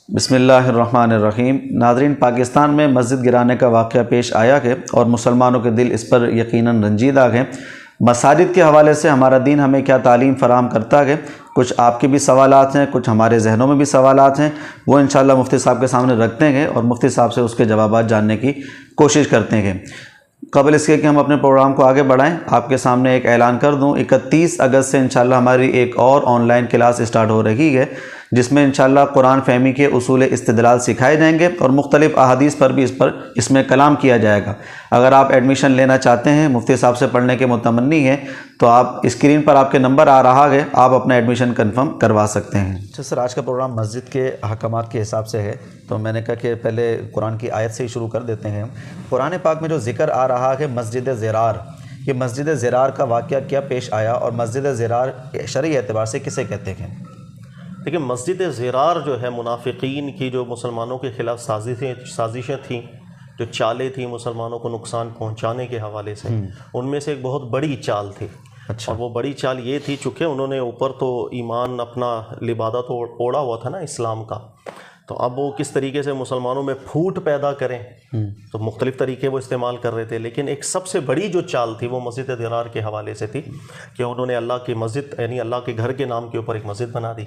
بسم اللہ الرحمن الرحیم۔ ناظرین، پاکستان میں مسجد گرانے کا واقعہ پیش آیا ہے اور مسلمانوں کے دل اس پر یقیناً رنجیدہ ہیں۔ مساجد کے حوالے سے ہمارا دین ہمیں کیا تعلیم فراہم کرتا ہے، کچھ آپ کے بھی سوالات ہیں، کچھ ہمارے ذہنوں میں بھی سوالات ہیں، وہ انشاءاللہ مفتی صاحب کے سامنے رکھتے ہیں اور مفتی صاحب سے اس کے جوابات جاننے کی کوشش کرتے ہیں۔ قبل اس کے کہ ہم اپنے پروگرام کو آگے بڑھائیں، آپ کے سامنے ایک اعلان کر دوں، 31 اگست سے انشاءاللہ ہماری ایک اور آن لائن کلاس اسٹارٹ ہو رہی ہے، جس میں انشاءاللہ قرآن فہمی کے اصول استدلال سکھائے جائیں گے اور مختلف احادیث پر بھی اس میں کلام کیا جائے گا۔ اگر آپ ایڈمیشن لینا چاہتے ہیں، مفتی صاحب سے پڑھنے کے متمنی ہیں، تو آپ اسکرین پر آپ کے نمبر آ رہا ہے، آپ اپنا ایڈمیشن کنفرم کروا سکتے ہیں۔ اچھا سر، آج کا پروگرام مسجد کے احکامات کے حساب سے ہے، تو میں نے کہا کہ پہلے قرآن کی آیت سے ہی شروع کر دیتے ہیں۔ قرآن پاک میں جو ذکر آ رہا ہے مسجد زرار، یہ مسجد زرار کا واقعہ کیا پیش آیا اور مسجد زرار شرعی اعتبار سے کسے کہتے ہیں؟ دیکھیں، مسجد زرار جو ہے منافقین کی جو مسلمانوں کے خلاف سازشیں تھیں، جو چالیں تھیں مسلمانوں کو نقصان پہنچانے کے حوالے سے، ان میں سے ایک بہت بڑی چال تھی۔ اچھا، اور وہ بڑی چال یہ تھی، چونکہ انہوں نے اوپر تو ایمان اپنا لبادہ تو اوڑا ہوا تھا نا اسلام کا، تو اب وہ کس طریقے سے مسلمانوں میں پھوٹ پیدا کریں، تو مختلف طریقے وہ استعمال کر رہے تھے، لیکن ایک سب سے بڑی جو چال تھی وہ مسجد زرار کے حوالے سے تھی کہ انہوں نے اللہ کی مسجد یعنی اللہ کے گھر کے نام کے اوپر ایک مسجد بنا دی۔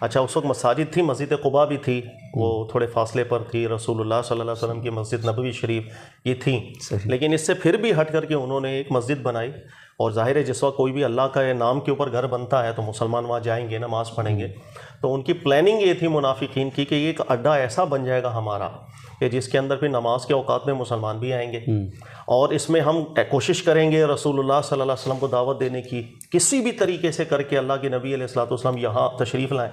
اچھا، اس وقت مساجد تھی، مسجد قباء بھی تھی، وہ تھوڑے فاصلے پر تھی، رسول اللہ صلی اللہ علیہ وسلم کی مسجد نبوی شریف یہ تھیں، لیکن اس سے پھر بھی ہٹ کر کے انہوں نے ایک مسجد بنائی۔ اور ظاہر ہے جس وقت کوئی بھی اللہ کا نام کے اوپر گھر بنتا ہے تو مسلمان وہاں جائیں گے، نماز پڑھیں گے، تو ان کی پلاننگ یہ تھی منافقین کی کہ یہ ایک اڈا ایسا بن جائے گا ہمارا کہ جس کے اندر پھر نماز کے اوقات میں مسلمان بھی آئیں گے، اور اس میں ہم کوشش کریں گے رسول اللہ صلی اللہ علیہ وسلم کو دعوت دینے کی، کسی بھی طریقے سے کر کے اللہ کے نبی علیہ الصلوۃ والسلام یہاں تشریف لائیں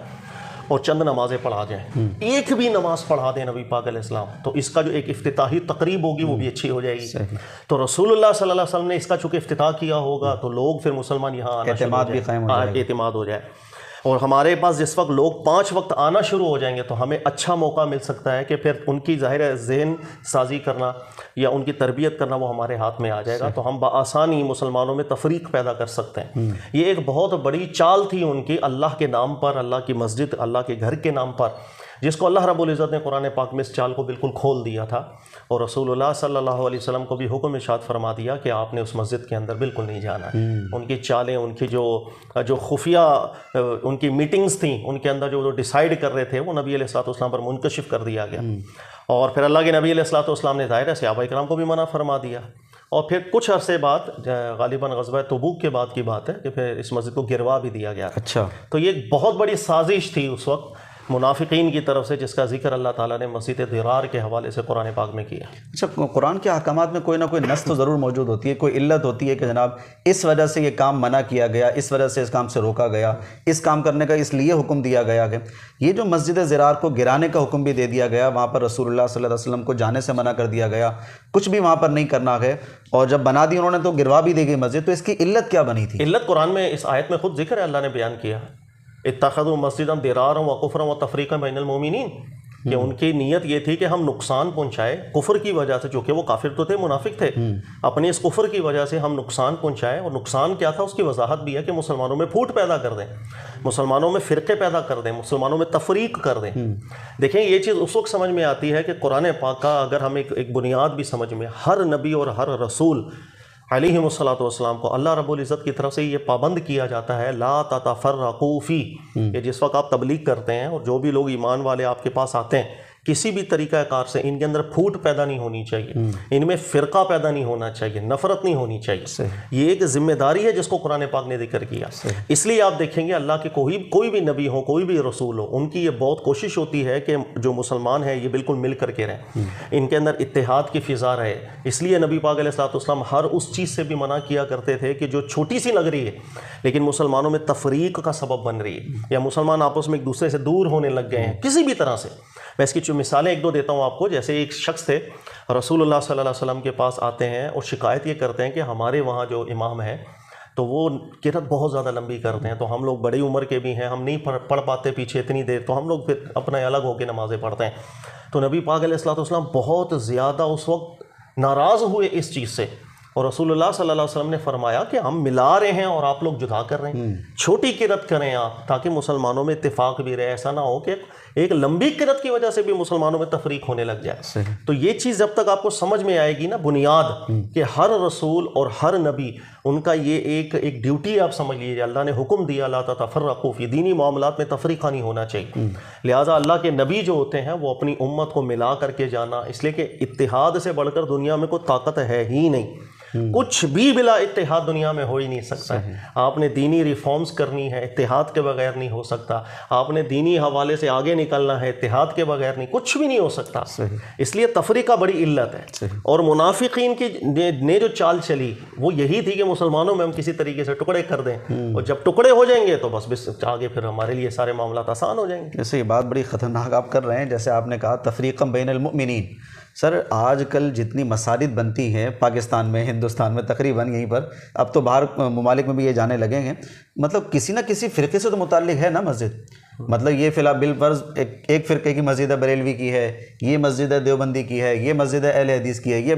اور چند نمازیں پڑھا جائیں، ایک بھی نماز پڑھا دیں نبی پاک علیہ السلام، تو اس کا جو ایک افتتاحی تقریب ہوگی وہ بھی اچھی ہو جائے گی۔ تو رسول اللہ صلی اللہ علیہ وسلم نے اس کا چونکہ افتتاح کیا ہوگا تو لوگ پھر مسلمان یہاں آنا اعتماد بھی قائم ہو جائے گا، اعتماد ہو جائے، اور ہمارے پاس جس وقت لوگ 5 وقت آنا شروع ہو جائیں گے تو ہمیں اچھا موقع مل سکتا ہے کہ پھر ان کی ظاہر ذہن سازی کرنا یا ان کی تربیت کرنا وہ ہمارے ہاتھ میں آ جائے گا، تو ہم بآسانی مسلمانوں میں تفریق پیدا کر سکتے ہیں۔ یہ ایک بہت بڑی چال تھی ان کی اللہ کے نام پر، اللہ کی مسجد، اللہ کے گھر کے نام پر، جس کو اللہ رب العزت نے قرآن پاک میں اس چال کو بالکل کھول دیا تھا، اور رسول اللہ صلی اللہ علیہ وسلم کو بھی حکم ارشاد فرما دیا کہ آپ نے اس مسجد کے اندر بالکل نہیں جانا ہے۔ ان کی چالیں، ان کی جو خفیہ ان کی میٹنگز تھیں، ان کے اندر جو ڈیسائیڈ کر رہے تھے وہ نبی علیہ الصلوۃ والسلام پر منکشف کر دیا گیا، اور پھر اللہ کے نبی علیہ الصلوۃ والسلام نے ظاہر ہے صحابہ کرام کو بھی منع فرما دیا، اور پھر کچھ عرصے بعد غالباً غزوہ تبوک کے بعد کی بات ہے کہ پھر اس مسجد کو گروا بھی دیا گیا۔ اچھا، تو یہ ایک بہت بڑی سازش تھی اس وقت منافقین کی طرف سے، جس کا ذکر اللہ تعالیٰ نے مسجد زرار کے حوالے سے قرآن پاک میں کیا۔ اچھا، قرآن کے احکامات میں کوئی نہ کوئی نص تو ضرور موجود ہوتی ہے، کوئی علت ہوتی ہے کہ جناب اس وجہ سے یہ کام منع کیا گیا، اس وجہ سے اس کام سے روکا گیا، اس کام کرنے کا اس لیے حکم دیا گیا کہ یہ جو مسجد زرار کو گرانے کا حکم بھی دے دیا گیا، وہاں پر رسول اللہ صلی اللہ علیہ وسلم کو جانے سے منع کر دیا گیا، کچھ بھی وہاں پر نہیں کرنا ہے، اور جب بنا دی انہوں نے تو گروا بھی دی گئی مسجد، تو اس کی علت کیا بنی تھی؟ علت قرآن میں اس آیت میں خود ذکر ہے، اللہ نے بیان کیا، اتخذوا مسجدا ضرارا وکفرا وتفریقا بین المؤمنین، کہ ان کی نیت یہ تھی کہ ہم نقصان پہنچائے کفر کی وجہ سے، چونکہ وہ کافر تو تھے، منافق تھے، اپنے اس کفر کی وجہ سے ہم نقصان پہنچائے، اور نقصان کیا تھا اس کی وضاحت بھی ہے کہ مسلمانوں میں پھوٹ پیدا کر دیں، مسلمانوں میں فرقے پیدا کر دیں، مسلمانوں میں تفریق کر دیں۔ دیکھیں، یہ چیز اس وقت سمجھ میں آتی ہے کہ قرآن پاک کا اگر ہم ایک بنیاد بھی سمجھ میں، ہر نبی اور ہر رسول علیہ الصلوۃ والسلام کو اللہ رب العزت کی طرف سے یہ پابند کیا جاتا ہے، لا تتفرقوا فی، کہ جس وقت آپ تبلیغ کرتے ہیں اور جو بھی لوگ ایمان والے آپ کے پاس آتے ہیں، کسی بھی طریقہ کار سے ان کے اندر پھوٹ پیدا نہیں ہونی چاہیے، ان میں فرقہ پیدا نہیں ہونا چاہیے، نفرت نہیں ہونی چاہیے۔ یہ ایک ذمہ داری ہے جس کو قرآن پاک نے ذکر کیا۔ اس لیے آپ دیکھیں گے اللہ کے کوئی بھی نبی ہو، کوئی بھی رسول ہو، ان کی یہ بہت کوشش ہوتی ہے کہ جو مسلمان ہیں یہ بالکل مل کر کے رہیں، ان کے اندر اتحاد کی فضا رہے۔ اس لیے نبی پاک علیہ الصلوۃ والسلام ہر اس چیز سے بھی منع کیا کرتے تھے کہ جو چھوٹی سی لگ رہی ہے لیکن مسلمانوں میں تفریق کا سبب بن رہی ہے، یا مسلمان آپس میں ایک دوسرے سے دور ہونے لگ گئے ہیں کسی بھی طرح سے۔ میں اس کی مثالیں ایک دو دیتا ہوں آپ کو۔ جیسے ایک شخص تھے، رسول اللہ صلی اللہ علیہ وسلم کے پاس آتے ہیں اور شکایت یہ کرتے ہیں کہ ہمارے وہاں جو امام ہے تو وہ قرأت بہت زیادہ لمبی کرتے ہیں، تو ہم لوگ بڑی عمر کے بھی ہیں، ہم نہیں پڑھ پاتے پیچھے اتنی دیر، تو ہم لوگ پھر اپنے الگ ہو کے نمازیں پڑھتے ہیں۔ تو نبی پاک علیہ الصلوۃ والسلام بہت زیادہ اس وقت ناراض ہوئے اس چیز سے، اور رسول اللہ صلی اللہ علیہ وسلم نے فرمایا کہ ہم ملا رہے ہیں اور آپ لوگ جدا کر رہے ہیں. چھوٹی قرت کریں آپ تاکہ مسلمانوں میں اتفاق بھی رہے. ایسا نہ ہو کہ ایک لمبی قرت کی وجہ سے بھی مسلمانوں میں تفریق ہونے لگ جائے. تو یہ چیز جب تک آپ کو سمجھ میں آئے گی نا، بنیاد کہ ہر رسول اور ہر نبی ان کا یہ ایک ڈیوٹی آپ سمجھ لیجیے. اللہ نے حکم دیا لا تفرقوا فی، دینی معاملات میں تفریقہ نہیں ہونا چاہیے. لہٰذا اللہ کے نبی جو ہوتے ہیں وہ اپنی امت کو ملا کر کے جانا، اس لیے کہ اتحاد سے بڑھ کر دنیا میں کوئی طاقت ہے ہی نہیں. کچھ بھی بلا اتحاد دنیا میں ہو ہی نہیں سکتا. آپ نے دینی ریفارمز کرنی ہے، اتحاد کے بغیر نہیں ہو سکتا. آپ نے دینی حوالے سے آگے نکلنا ہے، اتحاد کے بغیر نہیں، کچھ بھی نہیں ہو سکتا. اس لیے تفریقہ بڑی علت ہے. اور منافقین کی نے جو چال چلی وہ یہی تھی کہ مسلمانوں میں ہم کسی طریقے سے ٹکڑے کر دیں، اور جب ٹکڑے ہو جائیں گے تو بس آگے پھر ہمارے لیے سارے معاملات آسان ہو جائیں گے. جیسے یہ بات بڑی خطرناک آپ کر رہے ہیں، جیسے آپ نے کہا تفریقا بین المؤمنین. سر آج کل جتنی مساجد بنتی ہیں پاکستان میں، ہندوستان میں، تقریباً یہیں پر، اب تو باہر ممالک میں بھی یہ جانے لگے ہیں، مطلب کسی نہ کسی فرقے سے تو متعلق ہے نا مسجد. مطلب یہ فی الحال بالفرض ایک فرقے کی مسجد ہے، بریلوی کی ہے، یہ مسجد ہے دیوبندی کی ہے، یہ مسجد ہے اہل حدیث کی ہے، یہ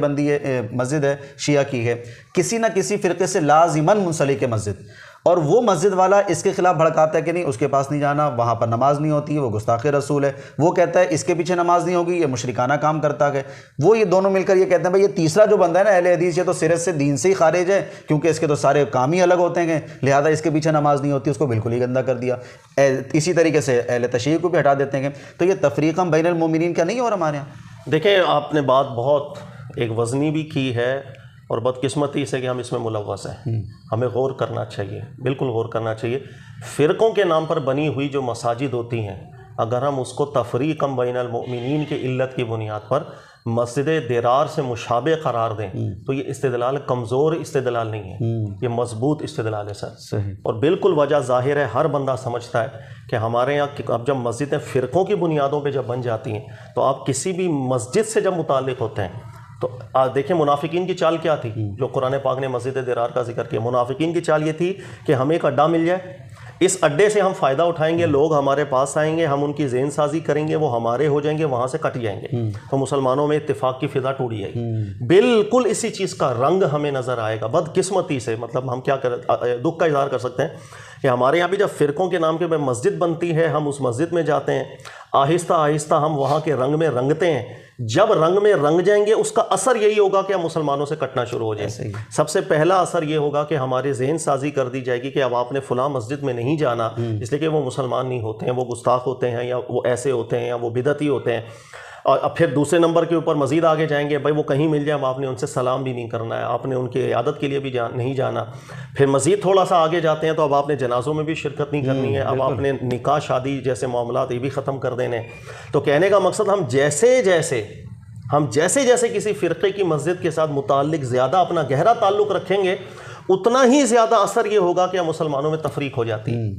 مسجد ہے شیعہ کی ہے. کسی نہ کسی فرقے سے لازماً منسلک ہے مسجد. اور وہ مسجد والا اس کے خلاف بھڑکاتا ہے کہ نہیں اس کے پاس نہیں جانا، وہاں پر نماز نہیں ہوتی ہے، وہ گستاخ رسول ہے. وہ کہتا ہے اس کے پیچھے نماز نہیں ہوگی، یہ مشرکانہ کام کرتا ہے. وہ یہ دونوں مل کر یہ کہتے ہیں بھائی یہ تیسرا جو بندہ ہے نا اہل حدیث، یہ تو سرے سے دین سے ہی خارج ہے، کیونکہ اس کے تو سارے کام ہی الگ ہوتے ہیں، لہذا اس کے پیچھے نماز نہیں ہوتی، اس کو بالکل ہی گندہ کر دیا. اسی طریقے سے اہل تشیع کو بھی ہٹا دیتے ہیں. تو یہ تفریقہ بین المومنین کیا نہیں ہو رہا ہمارے یہاں؟ دیکھیں آپ نے بات بہت ایک وزنی بھی کی ہے، اور بدقسمتی سے کہ ہم اس میں ملوث ہیں. ہمیں غور کرنا چاہیے، بالکل غور کرنا چاہیے. فرقوں کے نام پر بنی ہوئی جو مساجد ہوتی ہیں، اگر ہم اس کو تفریقا بین المؤمنین کی علت کی بنیاد پر مسجد درار سے مشابہ قرار دیں تو یہ استدلال کمزور استدلال نہیں ہے، یہ مضبوط استدلال ہے سر. اور بالکل وجہ ظاہر ہے، ہر بندہ سمجھتا ہے کہ ہمارے یہاں اب جب مسجدیں فرقوں کی بنیادوں پہ جب بن جاتی ہیں تو آپ کسی بھی مسجد سے جب متعلق ہوتے ہیں تو دیکھیں منافقین کی چال کیا تھی جو قرآن پاک نے مسجد درار کا ذکر کیا. منافقین کی چال یہ تھی کہ ہمیں ایک اڈا مل جائے، اس اڈے سے ہم فائدہ اٹھائیں گے، لوگ ہمارے پاس آئیں گے، ہم ان کی ذہن سازی کریں گے، وہ ہمارے ہو جائیں گے، وہاں سے کٹ جائیں گے، تو مسلمانوں میں اتفاق کی فضا ٹوٹ جائے گی. بالکل اسی چیز کا رنگ ہمیں نظر آئے گا. بدقسمتی سے مطلب ہم کیا دکھ کا اظہار کر سکتے ہیں کہ ہمارے یہاں بھی جب فرقوں کے نام کے مسجد بنتی ہے، ہم اس مسجد میں جاتے ہیں، آہستہ آہستہ ہم وہاں کے رنگ میں رنگتے ہیں. جب رنگ میں رنگ جائیں گے اس کا اثر یہی ہوگا کہ ہم مسلمانوں سے کٹنا شروع ہو جائیں. سب سے پہلا اثر یہ ہوگا کہ ہمارے ذہن سازی کر دی جائے گی کہ اب آپ نے فلاں مسجد میں نہیں جانا، اس لیے کہ وہ مسلمان نہیں ہوتے ہیں، وہ گستاخ ہوتے ہیں، یا وہ ایسے ہوتے ہیں، یا وہ بدعتی ہوتے ہیں. اور اب پھر دوسرے نمبر کے اوپر مزید آگے جائیں گے، بھائی وہ کہیں مل جائے آپ نے ان سے سلام بھی نہیں کرنا ہے، آپ نے ان کی عیادت کے لیے بھی نہیں جانا. پھر مزید تھوڑا سا آگے جاتے ہیں تو اب آپ نے جنازوں میں بھی شرکت نہیں کرنی ہے، اب آپ نے نکاح شادی جیسے معاملات یہ بھی ختم کر دینے. تو کہنے کا مقصد ہم جیسے جیسے کسی فرقے کی مسجد کے ساتھ متعلق زیادہ اپنا گہرا تعلق رکھیں گے، اتنا ہی زیادہ اثر یہ ہوگا کہ مسلمانوں میں تفریق ہو جاتی ہے،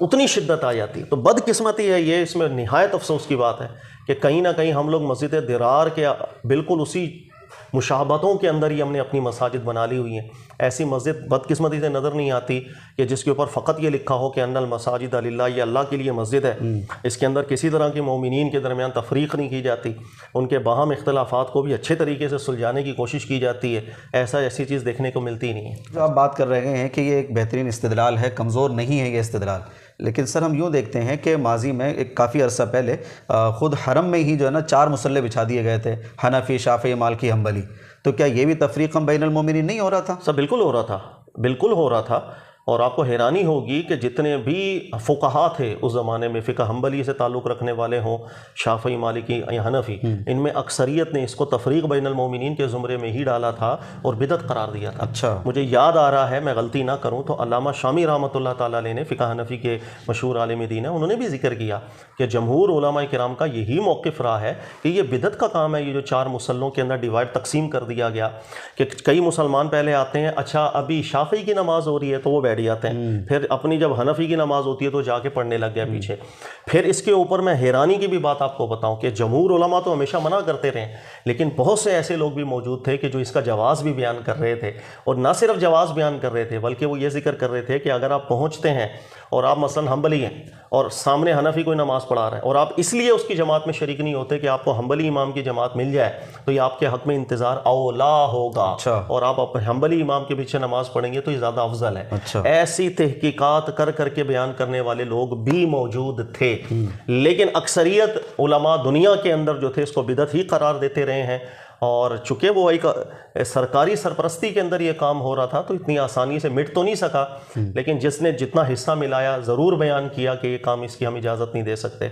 اتنی شدت آ جاتی ہے. تو بدقسمتی ہے یہ، اس میں نہایت افسوس کی بات ہے کہ کہیں نہ کہیں ہم لوگ مسجد درار کے بالکل اسی مشابہتوں کے اندر ہی ہم نے اپنی مساجد بنا لی ہوئی ہیں. ایسی مسجد بدقسمتی سے نظر نہیں آتی کہ جس کے اوپر فقط یہ لکھا ہو کہ ان المساجد للہ، یہ اللہ کے لیے مسجد ہے، اس کے اندر کسی طرح کے مومنین کے درمیان تفریق نہیں کی جاتی، ان کے باہم اختلافات کو بھی اچھے طریقے سے سلجھانے کی کوشش کی جاتی ہے. ایسی چیز دیکھنے کو ملتی نہیں ہے. جو آپ بات کر رہے ہیں کہ یہ ایک بہترین استدلال ہے، کمزور نہیں ہے یہ استدلال، لیکن سر ہم یوں دیکھتے ہیں کہ ماضی میں ایک کافی عرصہ پہلے خود حرم میں ہی جو ہے نا 4 مصلے بچھا دیے گئے تھے، حنفی، شافعی، مالکی، حنبلی. تو کیا یہ بھی تفریقا بین المومنین نہیں ہو رہا تھا؟ سر بالکل ہو رہا تھا، بالکل ہو رہا تھا. اور آپ کو حیرانی ہوگی کہ جتنے بھی فقہا تھے اس زمانے میں، فقہ حنبلی سے تعلق رکھنے والے ہوں، شافعی، مالکی یا حنفی، ان میں اکثریت نے اس کو تفریق بین المومنین کے زمرے میں ہی ڈالا تھا اور بدعت قرار دیا تھا. اچھا، مجھے یاد آ رہا ہے، میں غلطی نہ کروں تو علامہ شامی رحمۃ اللہ تعالیٰ علیہ نے، فقہ حنفی کے مشہور عالم دین ہیں، انہوں نے بھی ذکر کیا کہ جمہور علماء کرام کا یہی موقف رہا ہے کہ یہ بدعت کا کام ہے. یہ جو 4 مصلوں کے اندر ڈیوائڈ تقسیم کر دیا گیا کہ کئی مسلمان پہلے آتے ہیں، اچھا ابھی شافعی کی نماز ہو رہی ہے تو وہ بیٹھ جاتے ہیں، پھر اپنی جب حنفی کی نماز ہوتی ہے تو جا کے پڑھنے لگ گیا پیچھے. پھر اس کے اوپر میں حیرانی کی بھی بات آپ کو بتاؤں کہ جمہور علماء تو ہمیشہ منع کرتے رہے، لیکن بہت سے ایسے لوگ بھی موجود تھے کہ جو اس کا جواز بھی بیان کر رہے تھے، اور نہ صرف جواز بیان کر رہے تھے بلکہ وہ یہ ذکر کر رہے تھے کہ اگر آپ پہنچتے ہیں اور آپ مثلاً حنبلی ہیں اور سامنے حنفی کوئی نماز پڑھا رہا ہے اور آپ اس لیے اس کی جماعت میں شریک نہیں ہوتے کہ آپ کو حنبلی امام کی جماعت مل جائے تو یہ آپ کے حق میں انتظار اولا ہوگا، اور آپ اپنے حنبلی امام کے پیچھے نماز پڑھیں گے تو یہ زیادہ افضل ہے۔ ایسی تحقیقات کر کر کے بیان کرنے والے لوگ بھی موجود تھے، لیکن اکثریت علماء دنیا کے اندر جو تھے اس کو بدعت ہی قرار دیتے رہے ہیں، اور چونکہ وہ ایک سرکاری سرپرستی کے اندر یہ کام ہو رہا تھا تو اتنی آسانی سے مٹ تو نہیں سکا، لیکن جس نے جتنا حصہ ملایا ضرور بیان کیا کہ یہ کام اس کی ہم اجازت نہیں دے سکتے۔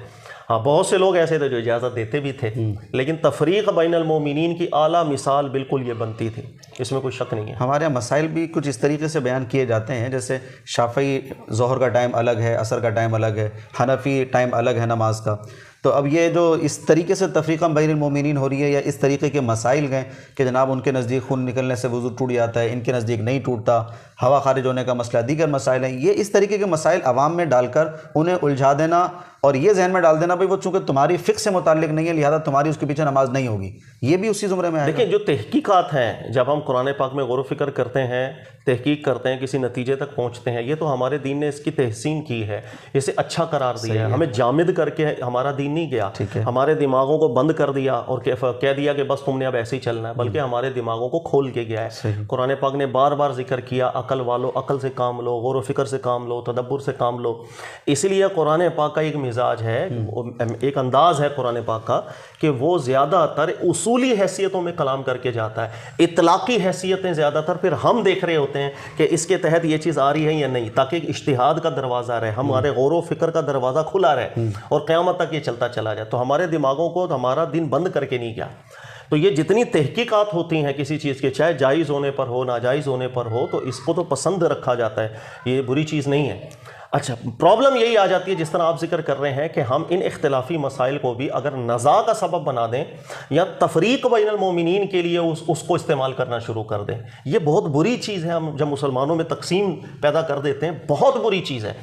ہاں بہت سے لوگ ایسے تھے جو اجازت دیتے بھی تھے، لیکن تفریق بین المومنین کی اعلیٰ مثال بالکل یہ بنتی تھی، اس میں کوئی شک نہیں ہے۔ ہمارے یہاں مسائل بھی کچھ اس طریقے سے بیان کیے جاتے ہیں، جیسے شافعی ظہر کا ٹائم الگ ہے، عصر کا ٹائم الگ ہے، حنفی ٹائم الگ ہے نماز کا، تو اب یہ جو اس طریقے سے تفریقہ بین المومنین ہو رہی ہے یا اس طریقے کے مسائل گئے کہ جناب ان کے نزدیک خون نکلنے سے وضو ٹوٹ جاتا ہے، ان کے نزدیک نہیں ٹوٹتا، ہوا خارج ہونے کا مسئلہ، دیگر مسائل ہیں، یہ اس طریقے کے مسائل عوام میں ڈال کر انہیں الجھا دینا اور یہ ذہن میں ڈال دینا بھائی وہ چونکہ تمہاری فقہ سے متعلق نہیں ہے لہذا تمہاری اس کے پیچھے نماز نہیں ہوگی، یہ بھی اسی زمرے میں آئے گا۔ دیکھیں جو تحقیقات ہیں، جب ہم قرآن پاک میں غور و فکر کرتے ہیں، تحقیق کرتے ہیں، کسی نتیجے تک پہنچتے ہیں، یہ تو ہمارے دین نے اس کی تحسین کی ہے، اسے اچھا قرار دیا ہے، ہمیں جامد کر کے ہمارا دین نہیں گیا، ہمارے دماغوں کو بند کر دیا اور کہہ دیا کہ بس تم نے اب ایسے ہی چلنا ہے، بلکہ ہمارے دماغوں کو کھول کے گیا ہے۔ قرآن پاک نے بار بار ذکر کیا عقل والو عقل سے کام لو، غور و فکر سے کام لو، تدبر سے کام لو، اس لیے قرآن پاک کا ایک مزاج ہے، ایک انداز ہے قرآن پاک کا کہ وہ زیادہ تر اصولی حیثیتوں میں کلام کر کے جاتا ہے، اطلاقی حیثیتیں زیادہ تر پھر ہم دیکھ رہے ہوتے ہیں کہ اس کے تحت یہ چیز آ رہی ہے یا نہیں، تاکہ ایک اجتہاد کا دروازہ رہے، ہمارے غور و فکر کا دروازہ کھلا رہے اور قیامت تک یہ چلتا چلا جائے۔ تو ہمارے دماغوں کو ہمارا دین بند کر کے نہیں گیا۔ تو یہ جتنی تحقیقات ہوتی ہیں کسی چیز کے، چاہے جائز ہونے پر ہو ناجائز ہونے پر ہو، تو اس کو تو پسند رکھا جاتا ہے، یہ بری چیز نہیں ہے۔ اچھا پرابلم یہی آ جاتی ہے جس طرح آپ ذکر کر رہے ہیں کہ ہم ان اختلافی مسائل کو بھی اگر نزاع کا سبب بنا دیں یا تفریق بین المومنین کے لیے اس کو استعمال کرنا شروع کر دیں، یہ بہت بری چیز ہے۔ ہم جب مسلمانوں میں تقسیم پیدا کر دیتے ہیں بہت بری چیز ہے۔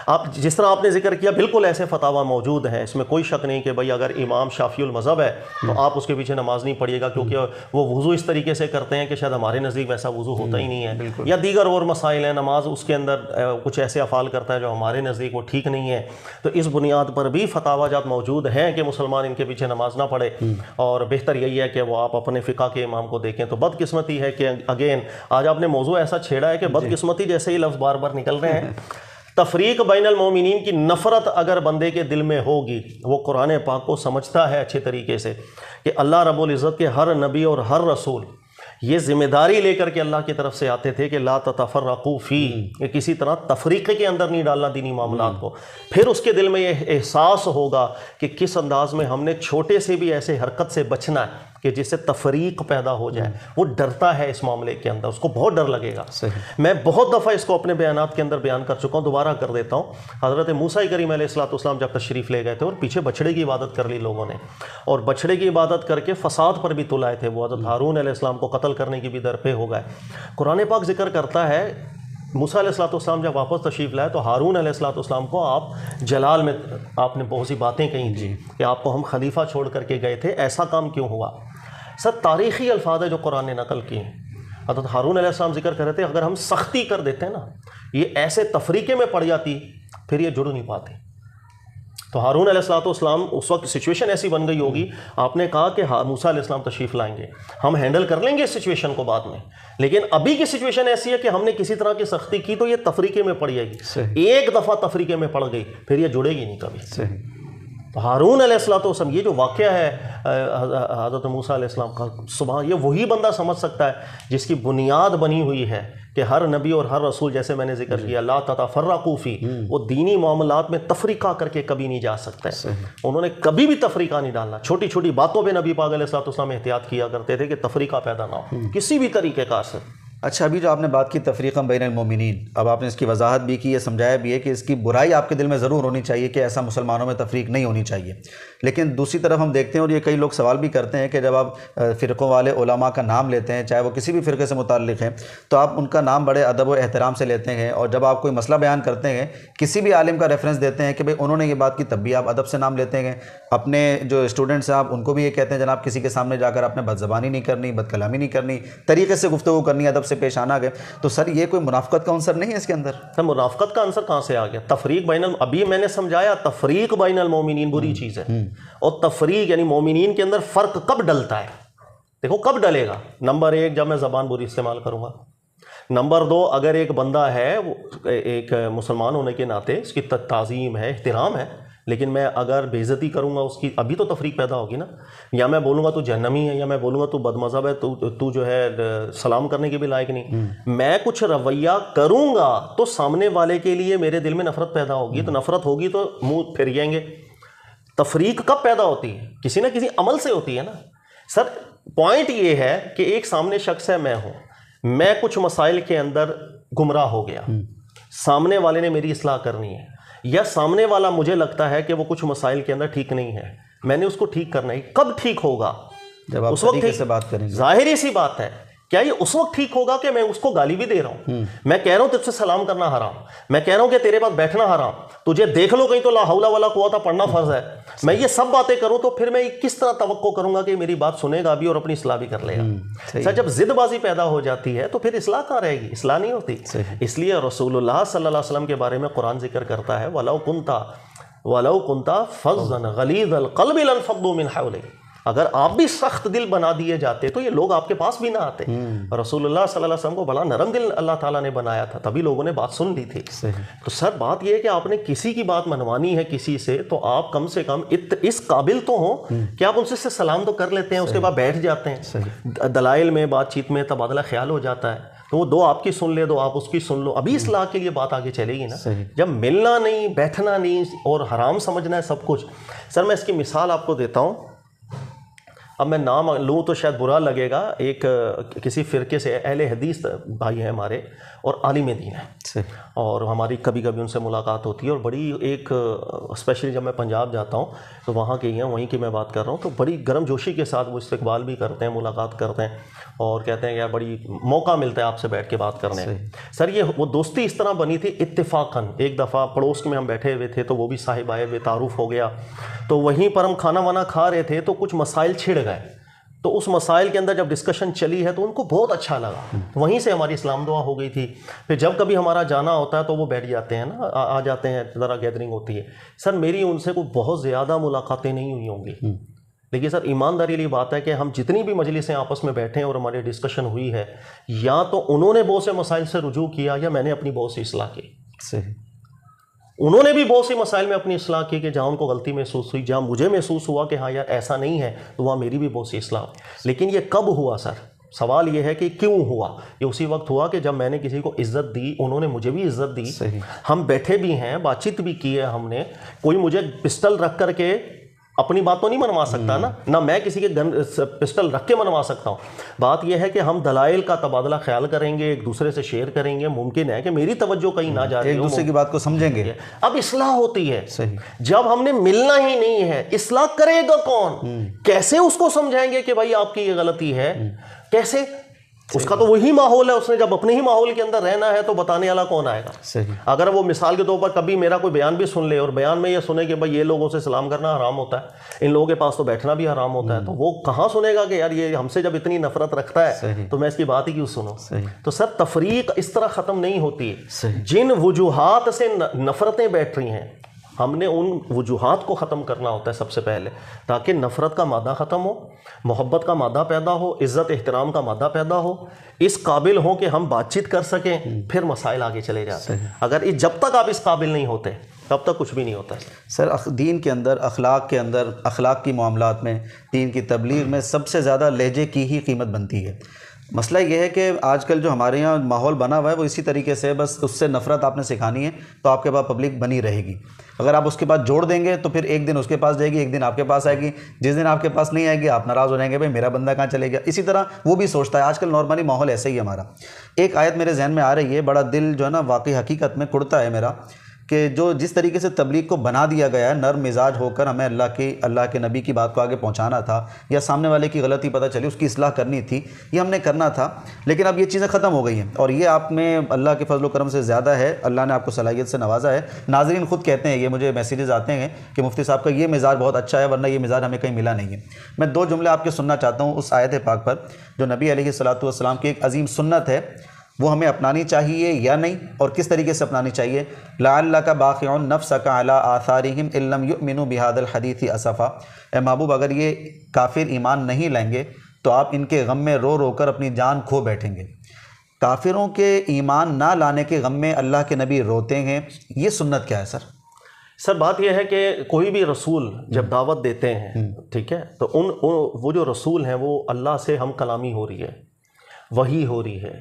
آپ جس طرح آپ نے ذکر کیا بالکل ایسے فتاویٰ موجود ہیں، اس میں کوئی شک نہیں کہ بھائی اگر امام شافعی المذہب ہے تو آپ اس کے پیچھے نماز نہیں پڑھیے گا کیونکہ وہ وضو اس طریقے سے کرتے ہیں کہ شاید ہمارے نزدیک ویسا وضو ہوتا ہی نہیں ہے، یا دیگر اور مسائل ہیں، نماز اس کے اندر کچھ ایسے افعال کرتا ہے جو ہمارے نزدیک وہ ٹھیک نہیں ہے، تو اس بنیاد پر بھی فتاویٰ جات موجود ہیں کہ مسلمان ان کے پیچھے نماز نہ پڑھے، اور بہتر یہی ہے کہ وہ آپ اپنے فقہ کے امام کو دیکھیں۔ تو بدقسمتی ہے کہ اگین آج آپ نے موضوع ایسا چھیڑا ہے کہ بدقسمتی جیسے ہی لفظ بار بار نکل رہے ہیں۔ تفریق بین المومنین کی نفرت اگر بندے کے دل میں ہوگی، وہ قرآن پاک کو سمجھتا ہے اچھے طریقے سے کہ اللہ رب العزت کے ہر نبی اور ہر رسول یہ ذمہ داری لے کر کے اللہ کی طرف سے آتے تھے کہ لا تتفرقوا فی، کہ کسی طرح تفریقے کے اندر نہیں ڈالنا دینی معاملات کو۔ پھر اس کے دل میں یہ احساس ہوگا کہ کس انداز میں ہم نے چھوٹے سے بھی ایسے حرکت سے بچنا ہے کہ جس سے تفریق پیدا ہو جائے، وہ ڈرتا ہے اس معاملے کے اندر، اس کو بہت ڈر لگے گا۔ میں بہت دفعہ اس کو اپنے بیانات کے اندر بیان کر چکا ہوں، دوبارہ کر دیتا ہوں۔ حضرت موسیٰ کریم علیہ السلام جب تشریف لے گئے تھے اور پیچھے بچھڑے کی عبادت کر لی لوگوں نے، اور بچھڑے کی عبادت کر کے فساد پر بھی تل آئے تھے، وہ حضرت ہارون علیہ السلام کو قتل کرنے کی بھی درپے ہو گئے۔ قرآن پاک ذکر کرتا ہے موسیٰ علیہ السلام جب واپس تشریف لائے تو ہارون علیہ السلام کو آپ جلال میں آپ نے بہت سی باتیں کہیں تھیں کہ آپ کو ہم خلیفہ چھوڑ کر کے گئے تھے، ایسا کام کیوں ہوا؟ سر تاریخی الفاظ ہے جو قرآن نے نقل کیے ہیں۔ حضرت ہارون علیہ السلام ذکر کر رہے تھے اگر ہم سختی کر دیتے ہیں نا، یہ ایسے تفریقے میں پڑ جاتی پھر یہ جڑ نہیں پاتی۔ تو ہارون علیہ السلام اس وقت سچویشن ایسی بن گئی ہوگی، آپ نے کہا کہ موسیٰ علیہ السلام تشریف لائیں گے، ہم ہینڈل کر لیں گے اس سچویشن کو بعد میں، لیکن ابھی کی سچویشن ایسی ہے کہ ہم نے کسی طرح کی سختی کی تو یہ تفریقے میں پڑ جائے گی۔ ایک دفعہ تفریقے میں پڑ گئی پھر یہ جڑے گی نہیں کبھی۔ تو ہارون علیہ السلام یہ جو واقعہ ہے حضرت موسیٰ علیہ السلام کا، سبحان، یہ وہی بندہ سمجھ سکتا ہے جس کی بنیاد بنی ہوئی ہے کہ ہر نبی اور ہر رسول، جیسے میں نے ذکر کیا، لا تتفرقوا فی، وہ دینی معاملات میں تفریقہ کر کے کبھی نہیں جا سکتا ہے۔ انہوں نے کبھی بھی تفریقہ نہیں ڈالنا، چھوٹی چھوٹی باتوں پہ نبی پاک علیہ السلام احتیاط کیا کرتے تھے کہ تفریقہ پیدا نہ ہو کسی بھی طریقے کار سے۔ اچھا، ابھی جو آپ نے بات کی تفریقہ بین المومنین، اب آپ نے اس کی وضاحت بھی کی ہے، سمجھایا بھی ہے کہ اس کی برائی آپ کے دل میں ضرور ہونی چاہیے کہ ایسا مسلمانوں میں تفریق نہیں ہونی چاہیے، لیکن دوسری طرف ہم دیکھتے ہیں اور یہ کئی لوگ سوال بھی کرتے ہیں کہ جب آپ فرقوں والے علماء کا نام لیتے ہیں، چاہے وہ کسی بھی فرقے سے متعلق ہیں، تو آپ ان کا نام بڑے ادب و احترام سے لیتے ہیں، اور جب آپ کوئی مسئلہ بیان کرتے ہیں کسی بھی عالم کا ریفرنس دیتے ہیں کہ بھئی انہوں نے یہ بات کی، تب بھی آپ ادب سے نام لیتے ہیں۔ اپنے جو اسٹوڈنٹس ہیں آپ ان کو بھی یہ کہتے ہیں جناب کسی کے سامنے جا کر آپ نے بد زبانی نہیں کرنی، بد کلامی نہیں کرنی، طریقے سے گفتگو کرنی، ادب سے پیش آنا گئے، تو سر یہ کوئی منافقت کا عنصر نہیں ہے اس کے اندر؟ سر منافقت کا عنصر کہاں سے آ گیا؟ تفریق بین ابھی میں نے سمجھایا تفریق بین المومنین بری چیز ہے، اور تفریق یعنی مومنین کے اندر فرق کب ڈلتا ہے؟ دیکھو کب ڈلے گا؟ نمبر ایک، جب میں زبان بری استعمال کروں گا. نمبر دو، اگر ایک بندہ ہے ایک مسلمان ہونے کے ناطے اس کی تعظیم ہے، احترام ہے، لیکن میں اگر بے عزتی کروں گا اس کی، ابھی تو تفریق پیدا ہوگی نا. یا میں بولوں گا تو جہنمی ہے، یا میں بولوں گا تو بد مذہب ہے، تو جو ہے سلام کرنے کے بھی لائق نہیں. میں کچھ رویہ کروں گا تو سامنے والے کے لیے میرے دل میں نفرت پیدا ہوگی، تو نفرت ہوگی تو منہ پھر جائیں گے. تفریق کب پیدا ہوتی ہے؟ کسی نہ کسی عمل سے ہوتی ہے نا. سر پوائنٹ یہ ہے کہ ایک سامنے شخص ہے، میں ہوں، میں کچھ مسائل کے اندر گمراہ ہو گیا، سامنے والے نے میری اصلاح کرنی ہے، یا سامنے والا مجھے لگتا ہے کہ وہ کچھ مسائل کے اندر ٹھیک نہیں ہے، میں نے اس کو ٹھیک کرنا ہے. کب ٹھیک ہوگا؟ جب آپ اس وقت طریقے سے بات کریں گے. ظاہری سی بات ہے. کیا یہ اس وقت ٹھیک ہوگا کہ میں اس کو گالی بھی دے رہا ہوں، میں کہہ رہا ہوں تجھ سے سلام کرنا حرام، میں کہہ رہا ہوں کہ تیرے پاس بیٹھنا حرام، تجھے دیکھ لو کہیں تو لا حول ولا قوت پڑھنا فرض ہے، میں یہ سب باتیں کروں تو پھر میں کس طرح توقع کروں گا کہ میری بات سنے گا بھی اور اپنی اصلاح بھی کر لے گا؟ سر جب ضد بازی پیدا ہو جاتی ہے تو پھر اصلاح کہاں رہے گی؟ اصلاح نہیں ہوتی. اس لیے رسول اللہ صلی اللہ علیہ وسلم کے بارے میں قرآن ذکر کرتا ہے وَلَوْ كُنْتَ فَظًّا غَلِيظَ الْقَلْبِ لَانفَضُّوا مِنْ حَوْلِكَ. اگر آپ بھی سخت دل بنا دیے جاتے تو یہ لوگ آپ کے پاس بھی نہ آتے. رسول اللہ صلی اللہ علیہ وسلم کو بڑا نرم دل اللہ تعالیٰ نے بنایا تھا، تبھی لوگوں نے بات سن لی تھی. تو سر بات یہ ہے کہ آپ نے کسی کی بات منوانی ہے کسی سے، تو آپ کم سے کم اس قابل تو ہوں کہ آپ ان سے سلام تو کر لیتے ہیں، اس کے بعد بیٹھ جاتے ہیں، دلائل میں بات چیت میں تبادلہ خیال ہو جاتا ہے، تو وہ دو آپ کی سن لے، دو آپ اس کی سن لو، ابھی اصلاح کے لیے بات آگے چلے گی نا. جب ملنا نہیں، بیٹھنا نہیں اور حرام سمجھنا ہے سب کچھ. سر میں اس کی مثال آپ کو دیتا ہوں. اب میں نام لوں تو شاید برا لگے گا. ایک کسی فرقے سے اہل حدیث بھائی ہیں ہمارے اور عالم دین ہیں، اور ہماری کبھی کبھی ان سے ملاقات ہوتی ہے، اور بڑی ایک اسپیشلی جب میں پنجاب جاتا ہوں تو وہاں کے ہی ہیں، وہیں کی میں بات کر رہا ہوں، تو بڑی گرم جوشی کے ساتھ وہ استقبال بھی کرتے ہیں، ملاقات کرتے ہیں، اور کہتے ہیں کہ یار بڑی موقع ملتا ہے آپ سے بیٹھ کے بات کرنے. سر یہ وہ دوستی اس طرح بنی تھی اتفاقاً. ایک دفعہ پڑوس میں ہم بیٹھے ہوئے تھے تو وہ بھی صاحب آئے ہوئے، تعارف ہو گیا، تو وہیں پر ہم کھانا وانا کھا رہے تھے تو کچھ مسائل چھڑ گئے. تو اس مسائل کے اندر جب ڈسکشن چلی ہے تو ان کو بہت اچھا لگا، وہیں سے ہماری اسلام دعا ہو گئی تھی. پھر جب کبھی ہمارا جانا ہوتا ہے تو وہ بیٹھ جاتے ہیں نا، آ جاتے ہیں، ذرا گیدرنگ ہوتی ہے. سر میری ان سے کوئی بہت زیادہ ملاقاتیں نہیں ہوئی ہوں گی، لیکن سر ایمانداری والی بات ہے کہ ہم جتنی بھی مجلسیں آپس میں بیٹھے ہیں اور ہماری ڈسکشن ہوئی ہے، یا تو انہوں نے بہت سے مسائل سے رجوع کیا یا میں نے اپنی بہت سی اصلاح کی. انہوں نے بھی بہت سی مسائل میں اپنی اصلاح کی کہ جہاں ان کو غلطی محسوس ہوئی، جہاں مجھے محسوس ہوا کہ ہاں یار ایسا نہیں ہے، تو وہاں میری بھی بہت سی اصلاح. لیکن یہ کب ہوا سر؟ سوال یہ ہے کہ کیوں ہوا؟ یہ اسی وقت ہوا کہ جب میں نے کسی کو عزت دی، انہوں نے مجھے بھی عزت دی، ہم بیٹھے بھی ہیں، بات چیت بھی کی ہے ہم نے. کوئی مجھے پسٹل رکھ کر کے اپنی بات تو نہیں منوا سکتا نا، نہ میں کسی کے پسٹل رکھ کے منوا سکتا ہوں. بات یہ ہے کہ ہم دلائل کا تبادلہ خیال کریں گے، ایک دوسرے سے شیئر کریں گے. ممکن ہے کہ میری توجہ کہیں نہ جا رہی ہو، ایک دوسرے کی بات کو سمجھیں گے. اب اصلاح ہوتی ہے. جب ہم نے ملنا ہی نہیں ہے، اصلاح کرے گا کون؟ کیسے اس کو سمجھائیں گے کہ بھائی آپ کی یہ غلطی ہے؟ کیسے؟ اس کا تو وہی ماحول ہے، اس نے جب اپنے ہی ماحول کے اندر رہنا ہے تو بتانے والا کون آئے گا؟ اگر وہ مثال کے طور پر کبھی میرا کوئی بیان بھی سن لے اور بیان میں یہ سنے کہ بھائی یہ لوگوں سے سلام کرنا حرام ہوتا ہے، ان لوگوں کے پاس تو بیٹھنا بھی حرام ہوتا ہے، تو وہ کہاں سنے گا کہ یار یہ ہم سے جب اتنی نفرت رکھتا ہے تو میں اس کی بات ہی کیوں سنوں؟ تو سر تفریق اس طرح ختم نہیں ہوتی. جن وجوہات سے نفرتیں بیٹھ رہی ہیں، ہم نے ان وجوہات کو ختم کرنا ہوتا ہے سب سے پہلے، تاکہ نفرت کا مادہ ختم ہو، محبت کا مادہ پیدا ہو، عزت احترام کا مادہ پیدا ہو، اس قابل ہوں کہ ہم بات چیت کر سکیں، پھر مسائل آگے چلے جاتے ہیں. اگر جب تک آپ اس قابل نہیں ہوتے تب تک کچھ بھی نہیں ہوتا. سر دین کے اندر، اخلاق کے اندر، اخلاق کی معاملات میں، دین کی تبلیغ میں سب سے زیادہ لہجے کی ہی قیمت بنتی ہے. مسئلہ یہ ہے کہ آج کل جو ہمارے یہاں ماحول بنا ہوا ہے وہ اسی طریقے سے، بس اس سے نفرت آپ نے سکھانی ہے تو آپ کے پاس پبلک بنی رہے گی. اگر آپ اس کے پاس جوڑ دیں گے تو پھر ایک دن اس کے پاس جائے گی، ایک دن آپ کے پاس آئے گی. جس دن آپ کے پاس نہیں آئے گی آپ ناراض ہو جائیں گے، بھائی میرا بندہ کہاں چلے گیا. اسی طرح وہ بھی سوچتا ہے. آج کل نارملی ماحول ایسا ہی ہے ہمارا. ایک آیت میرے ذہن میں آ رہی ہے، بڑا دل جو ہے نا واقعی حقیقت میں کڑتا ہے میرا، کہ جو جس طریقے سے تبلیغ کو بنا دیا گیا ہے نرم مزاج ہو کر ہمیں اللہ کے نبی کی بات کو آگے پہنچانا تھا، یا سامنے والے کی غلطی پتہ چلی اس کی اصلاح کرنی تھی، یہ ہم نے کرنا تھا، لیکن اب یہ چیزیں ختم ہو گئی ہیں اور یہ آپ میں اللہ کے فضل و کرم سے زیادہ ہے، اللہ نے آپ کو صلاحیت سے نوازا ہے۔ ناظرین خود کہتے ہیں، یہ مجھے میسیجز آتے ہیں کہ مفتی صاحب کا یہ مزاج بہت اچھا ہے، ورنہ یہ مزاج ہمیں کہیں ملا نہیں ہے۔ میں 2 جملے آپ کے سننا چاہتا ہوں اس آیت پاک پر جو نبی علیہ الصلوۃ والسلام کی ایک عظیم سنت ہے، وہ ہمیں اپنانی چاہیے یا نہیں، اور کس طریقے سے اپنانی چاہیے۔ لعلک باخع نفسک علی آثارہم ان لم یؤمنوا بہذا الحدیث اسفا، اے محبوب اگر یہ کافر ایمان نہیں لائیں گے تو آپ ان کے غم میں رو رو کر اپنی جان کھو بیٹھیں گے۔ کافروں کے ایمان نہ لانے کے غم میں اللہ کے نبی روتے ہیں، یہ سنت کیا ہے سر؟ سر بات یہ ہے کہ کوئی بھی رسول جب دعوت دیتے ہیں، ٹھیک ہے، تو وہ جو رسول ہیں وہ اللہ سے ہم کلامی ہو رہی ہے، وحی ہو رہی ہے،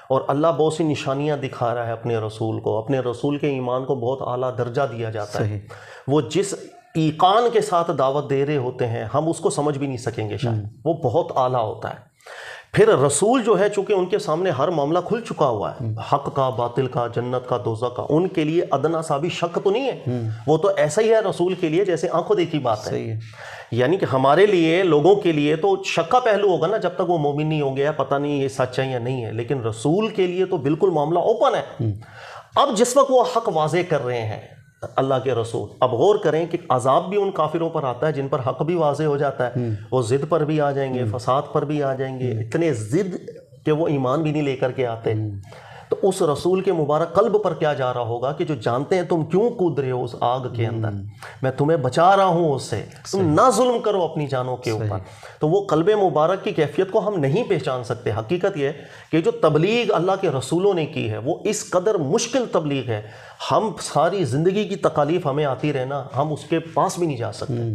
اور اللہ بہت سی نشانیاں دکھا رہا ہے اپنے رسول کو، اپنے رسول کے ایمان کو بہت اعلیٰ درجہ دیا جاتا ہے۔ وہ جس ایقان کے ساتھ دعوت دے رہے ہوتے ہیں ہم اس کو سمجھ بھی نہیں سکیں گے شاید، وہ بہت اعلیٰ ہوتا ہے۔ پھر رسول جو ہے چونکہ ان کے سامنے ہر معاملہ کھل چکا ہوا ہے، حق کا، باطل کا، جنت کا، دوزخ کا، ان کے لیے ادنا سا بھی شک تو نہیں ہے، وہ تو ایسا ہی ہے رسول کے لیے جیسے آنکھوں دیکھی بات ہے۔ یعنی کہ ہمارے لیے، لوگوں کے لیے تو شک کا پہلو ہوگا نا جب تک وہ مومن نہیں ہوں گے، پتہ نہیں یہ سچ ہے یا نہیں ہے، لیکن رسول کے لیے تو بالکل معاملہ اوپن ہے۔ اب جس وقت وہ حق واضح کر رہے ہیں اللہ کے رسول، اب غور کریں کہ عذاب بھی ان کافروں پر آتا ہے جن پر حق بھی واضح ہو جاتا ہے، وہ ضد پر بھی آ جائیں گے، فساد پر بھی آ جائیں گے، اتنے ضد کہ وہ ایمان بھی نہیں لے کر کے آتے۔ تو اس رسول کے مبارک قلب پر کیا جا رہا ہوگا کہ جو جانتے ہیں تم کیوں کود رہے ہو اس آگ کے اندر، میں تمہیں بچا رہا ہوں اس سے، تم نہ ظلم کرو اپنی جانوں کے اوپر۔ تو وہ قلب مبارک کی کیفیت کو ہم نہیں پہچان سکتے۔ حقیقت یہ ہے کہ جو تبلیغ اللہ کے رسولوں نے کی ہے وہ اس قدر مشکل تبلیغ ہے، ہم ساری زندگی کی تکالیف ہمیں آتی رہنا، ہم اس کے پاس بھی نہیں جا سکتے۔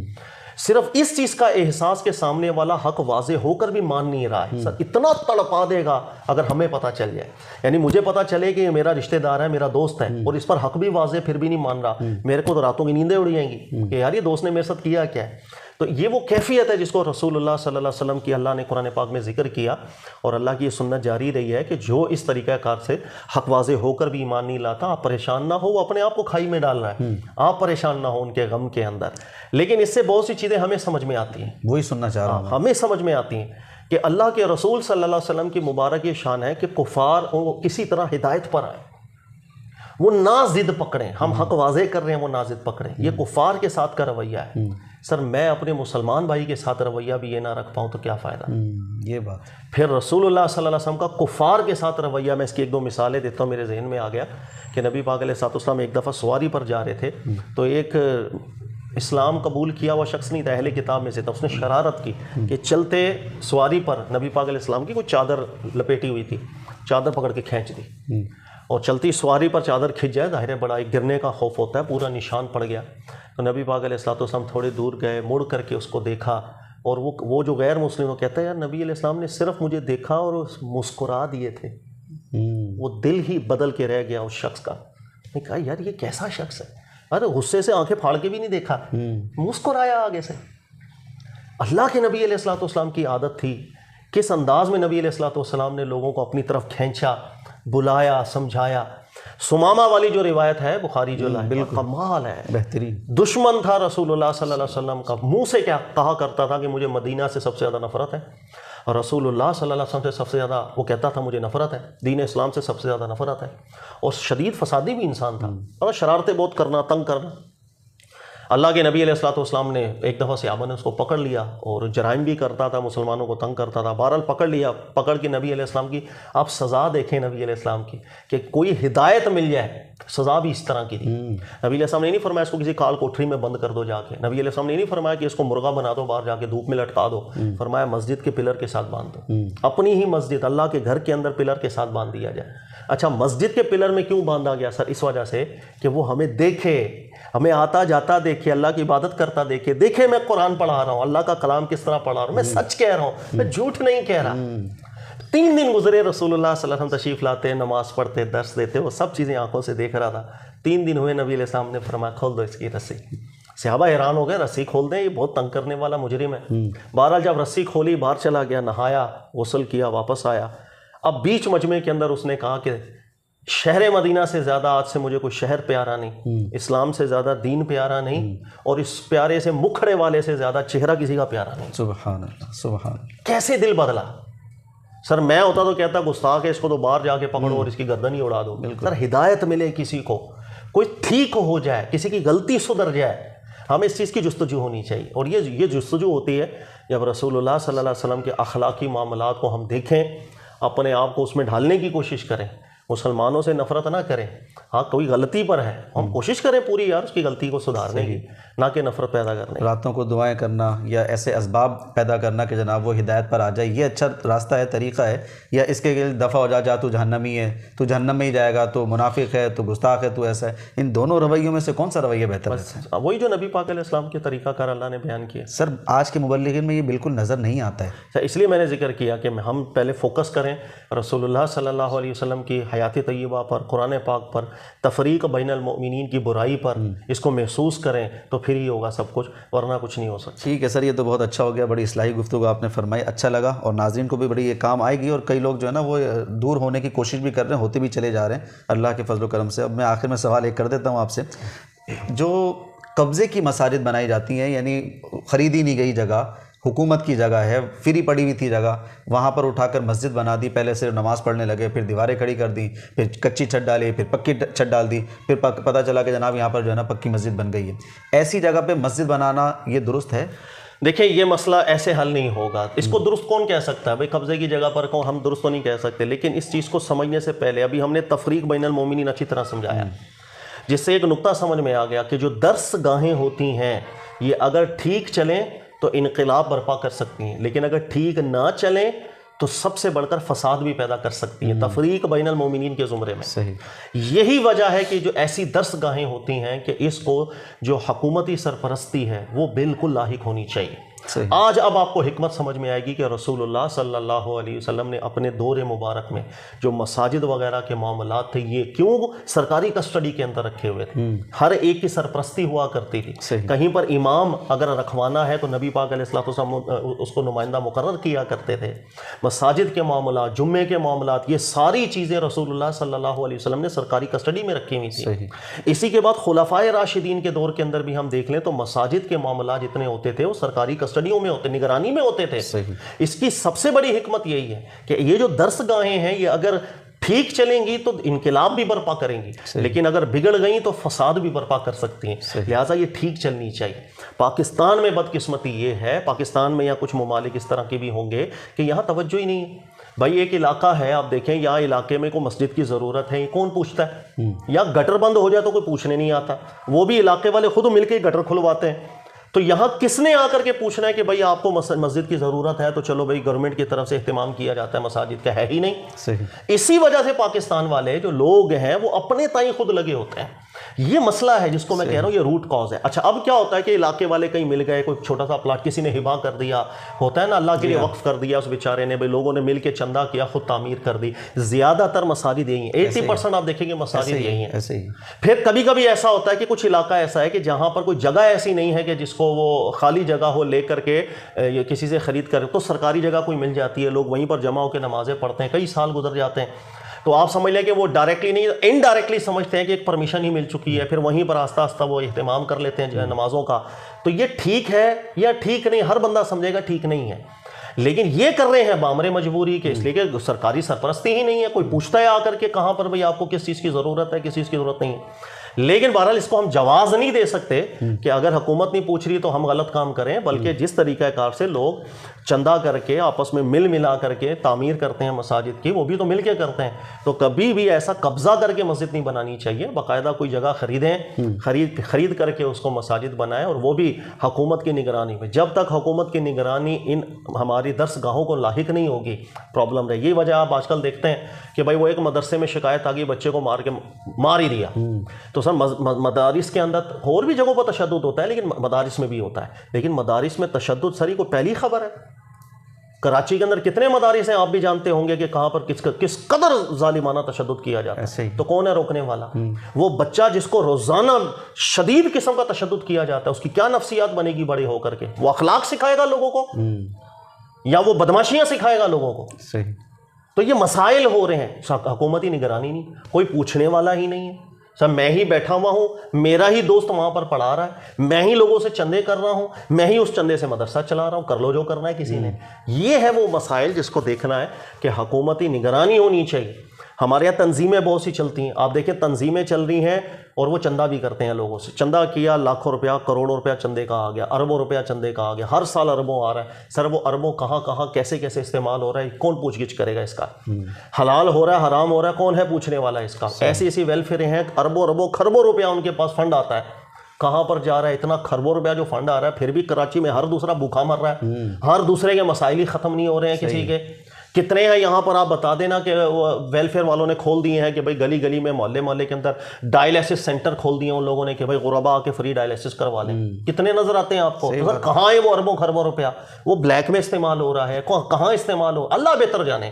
صرف اس چیز کا احساس کہ سامنے والا حق واضح ہو کر بھی مان نہیں رہا ہے، سر اتنا تڑپا دے گا اگر ہمیں پتہ چل جائے، یعنی مجھے پتہ چلے کہ یہ میرا رشتہ دار ہے، میرا دوست ہے، اور اس پر حق بھی واضح پھر بھی نہیں مان رہا، میرے کو تو راتوں کی نیندیں اڑ جائیں گی کہ یار یہ دوست نے میرے ساتھ کیا کیا ہے۔ تو یہ وہ کیفیت ہے جس کو رسول اللہ صلی اللہ علیہ وسلم کی اللہ نے قرآن پاک میں ذکر کیا، اور اللہ کی یہ سنت جاری رہی ہے کہ جو اس طریقہ کار سے حق واضح ہو کر بھی ایمان نہیں لاتا، آپ پریشان نہ ہو، وہ اپنے آپ کو کھائی میں ڈال رہا ہے، آپ پریشان نہ ہو ان کے غم کے اندر۔ لیکن اس سے بہت سی چیزیں ہمیں سمجھ میں آتی ہیں، وہی سننا چاہ رہا ہوں، ہمیں سمجھ میں آتی ہیں کہ اللہ کے رسول صلی اللہ علیہ وسلم کی مبارک یہ شان ہے کہ کفار وہ کسی طرح ہدایت پر آئیں، وہ نہ ضد پکڑیں، ہم حق واضح کر رہے ہیں وہ نہ ضد پکڑیں، یہ کفار کے ساتھ کا رویہ ہے۔ سر میں اپنے مسلمان بھائی کے ساتھ رویہ بھی یہ نہ رکھ پاؤں تو کیا فائدہ۔ یہ بات پھر رسول اللہ صلی اللہ علیہ وسلم کا کفار کے ساتھ رویہ، میں اس کی 1-2 مثالیں دیتا ہوں، میرے ذہن میں آ گیا کہ نبی پاک علیہ الصلوۃ والسلام ایک دفعہ سواری پر جا رہے تھے، تو ایک اسلام قبول کیا ہوا شخص نہیں تھا، اہل کتاب میں سے تھا، اس نے شرارت کی کہ چلتے سواری پر نبی پاک علیہ السلام کی کوئی چادر لپیٹی ہوئی تھی، چادر پکڑ کے کھینچ دی، اور چلتی سواری پر چادر کھنچ جائے ظاہر ہے بڑا ایک گرنے کا خوف ہوتا ہے، پورا نشان پڑ گیا۔ تو نبی پاک علیہ الصلوۃ والسلام تھوڑے دور گئے، مڑ کر کے اس کو دیکھا، اور وہ جو غیر مسلم وہ کہتا ہے یار نبی علیہ السلام نے صرف مجھے دیکھا اور مسکرا دیے تھے، وہ دل ہی بدل کے رہ گیا اس شخص کا۔ میں کہا یار یہ کیسا شخص ہے، ارے غصے سے آنکھیں پھاڑ کے بھی نہیں دیکھا، مسکرایا آگے سے۔ اللہ کے نبی علیہ الصلوۃ والسلام کی عادت تھی، کس انداز میں نبی علیہ الصلوۃ والسلام نے لوگوں کو اپنی طرف کھینچا، بلایا، سمجھایا۔ سمامہ والی جو روایت ہے بخاری جو لائے، کمال ہے، بہترین۔ دشمن تھا رسول اللہ صلی اللہ علیہ وسلم کا، منہ سے کیا کہا کرتا تھا کہ مجھے مدینہ سے سب سے زیادہ نفرت ہے، اور رسول اللہ صلی اللہ علیہ وسلم سے سب سے زیادہ وہ کہتا تھا مجھے نفرت ہے، دین اسلام سے سب سے زیادہ نفرت ہے، اور شدید فسادی بھی انسان تھا، اور شرارتیں بہت کرنا، تنگ کرنا۔ اللہ کے نبی علیہ الصلوۃ والسلام نے ایک دفعہ صحابہ نے اس کو پکڑ لیا، اور جرائم بھی کرتا تھا، مسلمانوں کو تنگ کرتا تھا، بہرحال پکڑ لیا، پکڑ کے نبی علیہ السلام کی آپ سزا دیکھیں، نبی علیہ السلام کی کہ کوئی ہدایت مل جائے، سزا بھی اس طرح کی تھی۔ نبی علیہ السلام نے نہیں فرمایا اس کو کسی کال کوٹری میں بند کر دو جا کے، نبی علیہ السلام نے نہیں فرمایا کہ اس کو مرغا بنا دو، باہر جا کے دھوپ میں لٹکا دو، فرمایا مسجد کے پلر کے ساتھ باندھ دو، اپنی ہی مسجد اللہ کے گھر کے اندر پلر کے ساتھ باندھ دیا جائے۔ اچھا مسجد کے پلر میں کیوں باندھا گیا سر؟ اس وجہ سے کہ وہ ہمیں دیکھے، ہمیں آتا جاتا دیکھے، اللہ کی عبادت کرتا دیکھے، دیکھے میں قرآن پڑھا رہا ہوں، اللہ کا کلام کس طرح پڑھا رہا ہوں، میں سچ کہہ رہا ہوں، میں جھوٹ نہیں کہہ رہا۔ 3 دن گزرے رسول اللہ صلی اللہ علیہ وسلم تشریف لاتے، نماز پڑھتے، درس دیتے، وہ سب چیزیں آنکھوں سے دیکھ رہا تھا۔ 3 دن ہوئے، نبی علیہ السلام نے فرمایا کھول دو اس کی رسی۔ صحابہ حیران ہو گئے، رسی کھول دیں، یہ بہت تنگ کرنے والا مجرم ہے۔ بہرحال جب رسی کھولی، باہر چلا گیا، نہایا، غسل کیا، واپس آیا۔ اب بیچ مجمع کے اندر اس نے کہا کہ شہر مدینہ سے زیادہ آج سے مجھے کوئی شہر پیارا نہیں، اسلام سے زیادہ دین پیارا نہیں، اور اس پیارے سے مکھڑے والے سے زیادہ چہرہ کسی کا پیارا نہیں۔ سبحان اللہ، سبحان اللہ۔ کیسے دل بدلا؟ سر میں ہوتا تو کہتا گستاخ ہے، اس کو تو باہر جا کے پکڑو اور اس کی گردن ہی اڑا دو۔ سر ہدایت ملے کسی کو، کوئی ٹھیک ہو جائے، کسی کی غلطی سدھر جائے، ہمیں اس چیز کی جستجو ہونی چاہیے۔ اور یہ جستجو ہوتی ہے جب رسول اللہ صلی اللہ علیہ وسلم کے اخلاقی معاملات کو ہم دیکھیں، اپنے آپ کو اس میں ڈھالنے کی کوشش کریں، مسلمانوں سے نفرت نہ کریں۔ ہاں کوئی غلطی پر ہے، ہم کوشش کریں پوری یار اس کی غلطی کو سدھارنے کی، نہ کہ نفرت پیدا کرنے کی۔ راتوں کو دعائیں کرنا یا ایسے اسباب پیدا کرنا کہ جناب وہ ہدایت پر آ جائے، یہ اچھا راستہ ہے، طریقہ ہے؟ یا اس کے دفع ہو جا تو جہنمی ہے، تو جہنم میں ہی جائے گا، تو منافق ہے، تو گستاخ ہے، تو ایسا ہے؟ ان دونوں رویوں میں سے کون سا رویہ بہتر ہے؟ وہی جو نبی پاک علیہ السلام کے طریقہ کار اللہ نے بیان کیا۔ سر آج کے مبلغین میں یہ بالکل نظر نہیں آتا ہے۔ اس لیے میں نے ذکر کیا کہ ہم پہلے فوکس کریں رسول اللہ صلی اللہ علیہ وسلم کی حیات طیبہ پر، قرآن پاک پر، تفریق بین المؤمنین کی برائی پر، اس کو محسوس کریں تو پھر ہی ہوگا سب کچھ، ورنہ کچھ نہیں ہو سکتا۔ ٹھیک ہے سر، یہ تو بہت اچھا ہو گیا، بڑی اصلاحی گفتگو آپ نے فرمائی، اچھا لگا، اور ناظرین کو بھی بڑی یہ کام آئے گی، اور کئی لوگ جو ہے نا وہ دور ہونے کی کوشش بھی کر رہے ہیں، ہوتے بھی چلے جا رہے ہیں اللہ کے فضل و کرم سے۔ اب میں آخر میں سوال ایک کر دیتا ہوں آپ سے، جو قبضے کی مساجد بنائی جاتی ہیں، یعنی خریدی نہیں گئی جگہ، حکومت کی جگہ ہے، فری پڑی ہوئی تھی جگہ، وہاں پر اٹھا کر مسجد بنا دی، پہلے صرف نماز پڑھنے لگے، پھر دیواریں کھڑی کر دیں، پھر کچی چھت ڈالی، پھر پکی چھت ڈال دی، پھر پتہ چلا کہ جناب یہاں پر جو ہے نا پکی مسجد بن گئی ہے۔ ایسی جگہ پہ مسجد بنانا یہ درست ہے؟ دیکھیں یہ مسئلہ ایسے حل نہیں ہوگا، اس کو درست کون کہہ سکتا ہے؟ بھائی قبضے کی جگہ پر ہم درست تو نہیں کہہ سکتے، لیکن اس چیز کو سمجھنے سے پہلے ابھی ہم نے تفریق بین المومنین اچھی طرح سمجھایا، جس سے ایک نقطہ سمجھ میں آ گیا کہ جو درس گاہیں ہوتی ہیں یہ اگر ٹھیک چلیں تو انقلاب برپا کر سکتی ہیں، لیکن اگر ٹھیک نہ چلیں تو سب سے بڑھ کر فساد بھی پیدا کر سکتی ہیں تفریق بین المومنین کے زمرے میں۔ صحیح۔ یہی وجہ ہے کہ جو ایسی درس گاہیں ہوتی ہیں کہ اس کو جو حکومتی سرپرستی ہے وہ بالکل لاحق ہونی چاہیے۔ آج اب آپ کو حکمت سمجھ میں آئے گی کہ رسول اللہ صلی اللہ علیہ وسلم نے اپنے دور مبارک میں جو مساجد وغیرہ کے معاملات تھے یہ کیوں سرکاری کسٹڈی کے اندر رکھے ہوئے تھے، ہر ایک کی سرپرستی ہوا کرتی تھی۔ کہیں پر امام اگر رکھوانا ہے تو نبی پاک علیہ السلام اس کو نمائندہ مقرر کیا کرتے تھے۔ مساجد کے معاملات، جمعے کے معاملات، یہ ساری چیزیں رسول اللہ صلی اللہ علیہ وسلم نے سرکاری کسٹڈی میں رکھی ہوئی تھی۔ اسی کے بعد خلفائے راشدین کے دور کے اندر بھی ہم دیکھ لیں تو مساجد کے معاملات جتنے ہوتے تھے وہ سرکاری کسٹڈیوں میں ہوتے، نگرانی میں ہوتے تھے۔ اس کی سب سے بڑی حکمت یہی ہے کہ یہ جو درس گاہیں ہیں یہ اگر ٹھیک چلیں گی تو انقلاب بھی برپا کریں گی، لیکن اگر بگڑ گئیں تو فساد بھی برپا کر سکتی ہیں، لہٰذا یہ ٹھیک چلنی چاہیے۔ پاکستان میں بدقسمتی یہ ہے، پاکستان میں یا کچھ ممالک اس طرح کے بھی ہوں گے کہ یہاں توجہ ہی نہیں ہے۔ بھائی ایک علاقہ ہے، آپ دیکھیں یہاں علاقے میں کوئی مسجد کی ضرورت ہے، یہ کون پوچھتا ہے؟ یا گٹر بند ہو جائے تو کوئی پوچھنے نہیں آتا، وہ بھی علاقے والے خود مل کے گٹر کھلواتے ہیں۔ تو یہاں کس نے آ کر کے پوچھنا ہے کہ بھائی آپ کو مسجد کی ضرورت ہے تو چلو بھائی گورنمنٹ کی طرف سے اہتمام کیا جاتا ہے مساجد کا، ہے ہی نہیں۔ اسی وجہ سے پاکستان والے جو لوگ ہیں وہ اپنے تائیں خود لگے ہوتے ہیں، یہ مسئلہ ہے جس کو میں کہہ رہا ہوں یہ روٹ کاز ہے۔ اچھا اب کیا ہوتا ہے کہ علاقے والے کہیں مل گئے، کوئی چھوٹا سا پلاٹ کسی نے ہبا کر دیا، ہوتا ہے نا اللہ کے لیے وقف کر دیا اس بیچارے نے، بھائی لوگوں نے مل کے چندہ کیا، خود تعمیر کر دی۔ زیادہ تر مساجد یہی ہیں، 80% آپ دیکھیں گے مساجد یہی ہیں۔ پھر کبھی کبھی ایسا ہوتا ہے کہ کچھ علاقہ ایسا ہے کہ جہاں پر کوئی جگہ ایسی نہیں ہے کہ جس کو وہ خالی جگہ ہو لے کر کے کسی سے خرید کر، تو سرکاری جگہ کوئی مل جاتی ہے، لوگ وہیں پر جمع ہو کے نمازیں پڑھتے ہیں، کئی سال گزر جاتے ہیں۔ تو آپ سمجھ لیں کہ وہ ڈائریکٹلی نہیں، انڈائریکٹلی سمجھتے ہیں کہ ایک پرمیشن ہی مل چکی ہے، پھر وہیں پر آہستہ آہستہ وہ اہتمام کر لیتے ہیں نمازوں کا۔ تو یہ ٹھیک ہے یا ٹھیک نہیں؟ ہر بندہ سمجھے گا ٹھیک نہیں ہے، لیکن یہ کر رہے ہیں بامر مجبوری کے، اس لیے کہ سرکاری سرپرستی ہی نہیں ہے، کوئی پوچھتا ہے آ کر کے کہاں پر بھئی آپ کو کس چیز کی ضرورت ہے، کس چیز کی ضرورت نہیں ہے۔ لیکن بہرحال اس کو ہم جواز نہیں دے سکتے کہ اگر حکومت نہیں پوچھ رہی تو ہم غلط کام کریں، بلکہ جس طریقہ کار سے لوگ چندہ کر کے آپس میں ملا کر کے تعمیر کرتے ہیں مساجد کی، وہ بھی تو مل کے کرتے ہیں۔ تو کبھی بھی ایسا قبضہ کر کے مسجد نہیں بنانی چاہیے، باقاعدہ کوئی جگہ خریدیں، خرید کر کے اس کو مساجد بنائیں، اور وہ بھی حکومت کی نگرانی میں۔ جب تک حکومت کی نگرانی ان ہماری درس گاہوں کو لاحق نہیں ہوگی پرابلم رہے گی۔ وجہ آپ آج کل دیکھتے ہیں کہ بھائی وہ ایک مدرسے میں شکایت آ گئی، بچے کو مار ہی دیا، تو سر مدارس کے اندر اور بھی جگہوں پر تشدد ہوتا ہے، لیکن مدارس میں بھی ہوتا ہے، لیکن مدارس میں تشدد سر کو پہلی خبر ہے۔ کراچی کے اندر کتنے مدارس ہیں آپ بھی جانتے ہوں گے کہ کہاں پر کس قدر ظالمانہ تشدد کیا جاتا ہے، تو کون ہے روکنے والا؟ وہ بچہ جس کو روزانہ شدید قسم کا تشدد کیا جاتا ہے، اس کی کیا نفسیات بنے گی بڑے ہو کر کے؟ وہ اخلاق سکھائے گا لوگوں کو یا وہ بدماشیاں سکھائے گا لوگوں کو؟ تو یہ مسائل ہو رہے ہیں، حکومتی نگرانی نہیں، کوئی پوچھنے والا ہی نہیں ہے۔ سر میں ہی بیٹھا ہوا ہوں، میرا ہی دوست وہاں پر پڑھا رہا ہے، میں ہی لوگوں سے چندے کر رہا ہوں، میں ہی اس چندے سے مدرسہ چلا رہا ہوں، کر لو جو کرنا ہے کسی نے۔ یہ ہے وہ مسائل جس کو دیکھنا ہے کہ حکومتی نگرانی ہونی چاہیے۔ ہمارے یہاں تنظیمیں بہت سی چلتی ہیں، آپ دیکھیں تنظیمیں چل رہی ہیں اور وہ چندہ بھی کرتے ہیں لوگوں سے، چندہ کیا، لاکھوں روپیہ کروڑوں روپیہ چندے کا آ گیا، اربوں روپیہ چندے کا آ گیا، ہر سال اربوں آ رہا ہے۔ سر وہ اربوں کہاں کہاں کیسے کیسے استعمال ہو رہا ہے، کون پوچھ گچھ کرے گا اس کا؟ حلال ہو رہا ہے حرام ہو رہا ہے، کون ہے پوچھنے والا اس کا؟ ایسی ایسی ویلفیئر ہیں، اربوں اربوں خربوں روپیہ ان کے پاس فنڈ آتا ہے، کہاں پر جا رہا ہے اتنا خربوں روپیہ جو فنڈ آ رہا ہے؟ پھر بھی کراچی میں ہر دوسرا بھوکا مر رہا ہے، ہر دوسرے کے مسائل ہی ختم نہیں ہو رہے ہیں کسی کے۔ کتنے ہیں یہاں پر آپ بتا دینا کہ ویلفیئر والوں نے کھول دیے ہیں کہ بھائی گلی گلی میں محلے محلے کے اندر ڈائلیسس سینٹر کھول دیے ہیں ان لوگوں نے کہ بھائی غربا کے فری ڈائلیسس کروا لیں۔ کتنے نظر آتے ہیں آپ کو؟ سر کہاں ہے وہ اربوں خربوں روپیہ؟ وہ بلیک میں استعمال ہو رہا ہے، کہاں استعمال ہو، اللہ بہتر جانے۔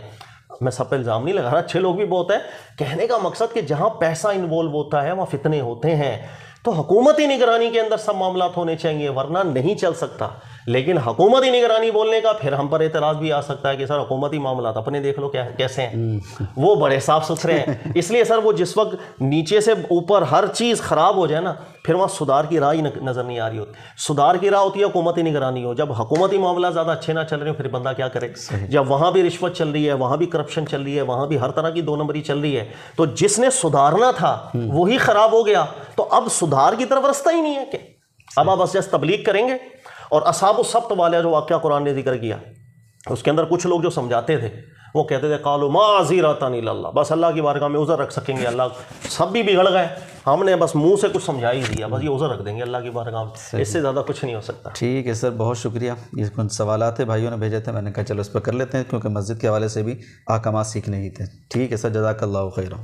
میں سب پہ الزام نہیں لگا رہا، اچھے لوگ بھی بہت ہیں، کہنے کا مقصد کہ جہاں پیسہ انوالو ہوتا ہے وہاں فتنے ہوتے ہیں۔ تو حکومتی نگرانی کے اندر سب معاملات ہونے چاہیے ورنہ نہیں چل سکتا۔ لیکن حکومتی نگرانی بولنے کا پھر ہم پر اعتراض بھی آ سکتا ہے کہ سر حکومتی معاملات اپنے دیکھ لو کیسے ہیں، وہ بڑے صاف ستھرے ہیں۔ اس لیے سر وہ جس وقت نیچے سے اوپر ہر چیز خراب ہو جائے نا، پھر وہاں سدھار کی راہ ہی نظر نہیں آ رہی ہوتی۔ سدھار کی راہ ہوتی ہے حکومتی نگرانی ہو۔ جب حکومتی معاملات زیادہ اچھے نہ چل رہے ہو پھر بندہ کیا کرے؟ جب وہاں بھی رشوت چل رہی ہے، وہاں بھی کرپشن چل رہی ہے، وہاں بھی ہر طرح کی دو نمبری چل رہی ہے، تو جس نے سدھارنا تھا وہی خراب ہو گیا، تو اب سدھار کی طرف رستہ ہی نہیں ہے کہ اب آپ بس تبلیغ کریں گے۔ اور اصحاب السبت والا جو واقعہ قرآن نے ذکر کیا، اس کے اندر کچھ لوگ جو سمجھاتے تھے وہ کہتے تھے قالوا معذرۃ الی اللہ، بس اللہ کی بارگاہ میں عذر رکھ سکیں گے، اللہ سب بھی بگڑ گئے، ہم نے بس منہ سے کچھ سمجھا ہی دیا، بس یہ عذر رکھ دیں گے اللہ کی بارگاہ میں، اس سے زیادہ کچھ نہیں ہو سکتا۔ ٹھیک ہے سر، بہت شکریہ۔ یہ کچھ سوالات تھے بھائیوں نے بھیجے تھے، میں نے کہا چلو اس پہ کر لیتے ہیں کیونکہ مسجد کے حوالے سے بھی احکامات سیکھنے ہی تھے۔ ٹھیک ہے سر، جزاک اللہ خیرا۔